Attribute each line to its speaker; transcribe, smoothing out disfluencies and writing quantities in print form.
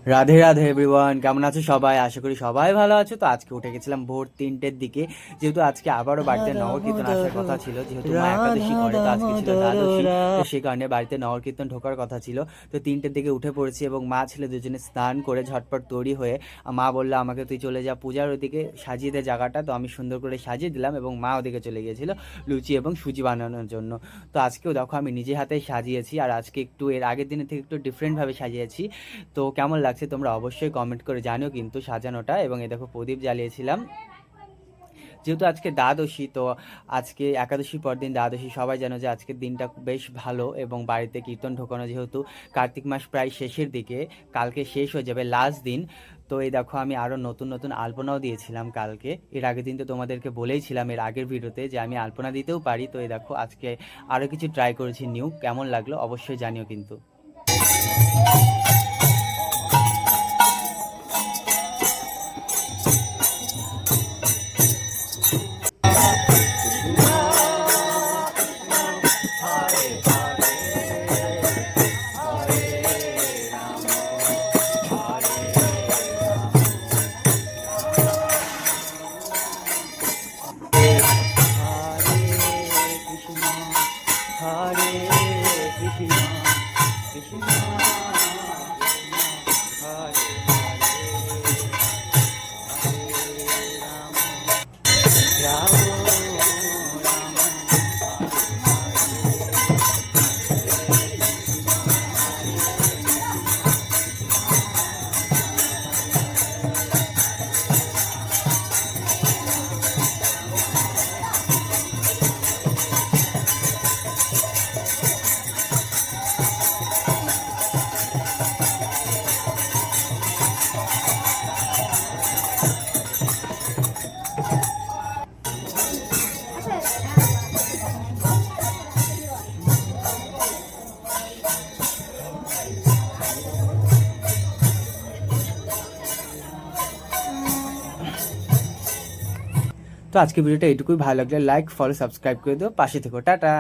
Speaker 1: Radhe Radhe everyone, কেমন আছো সবাই? আশা করি সবাই ভালো আছো। তো আজকে উঠে গেছিলাম ভোর 3টের দিকে, যেহেতু আজকে আবারও বাড়িতে
Speaker 2: রাধা
Speaker 1: নগর কীর্তন আসার
Speaker 2: দামোদর
Speaker 1: কথা ছিল। যেহেতু মা একাদশী
Speaker 2: রাধা
Speaker 1: করে, তো আজকে ছিল
Speaker 2: দামোদর
Speaker 1: দ্বাদশী, তো
Speaker 2: রা
Speaker 1: সেই কারণে বাড়িতে নগর কীর্তন ঢোকার কথা ছিল। তো 3টের দিকে উঠে পড়েছি এবং মা ছেলে দুজনে স্নান করে ঝটপট তৈরি হয়ে মা বললো আমাকে তুই চলে যা পূজার ওদিকে, সাজিয়ে দে জায়গাটা। তো আমি সুন্দর করে সাজিয়ে দিলাম এবং মা ওদিকে চলে গিয়েছিল লুচি এবং সুজি বানানোর জন্য। তো আজকেও দেখো আমি নিজে হাতে সাজিয়েছি, আর আজকে একটু এর আগের দিনের থেকে একটু ডিফারেন্টভাবে সাজিয়েছি। তো কেমন লাগছে তোমরা অবশ্যই কমেন্ট করে জানিও কিন্তু সাজানোটা। এবং এই দেখো প্রদীপ জ্বালিয়েছিলাম, যেহেতু আজকে দ্বাদশী। তো আজকে একাদশীর পর দিন দ্বাদশী, সবাই জানো যে আজকের দিনটা বেশ ভালো। এবং বাড়িতে কীর্তন ঢোকানো, যেহেতু কার্তিক মাস প্রায় শেষের দিকে, কালকে শেষ হয়ে যাবে লাস্ট দিন। তো এই দেখো আমি আরও নতুন নতুন আলপনাও দিয়েছিলাম কালকে। এর আগের দিন তো তোমাদেরকে বলেইছিলাম এর আগের ভিডিওতে যে আমি আলপনা দিতেও পারি। তো এই দেখো আজকে আরও কিছু ট্রাই করেছি নিউ, কেমন লাগলো অবশ্যই জানিও কিন্তু। হরে কৃষ্ণ কৃষ্ণ হরে রাম রাম। তো আজকে ভিডিওটা এটুকুই, ভালো লাগলে লাইক ফলো সাবস্ক্রাইব করে দিও, পাশে থেকো, টাটা।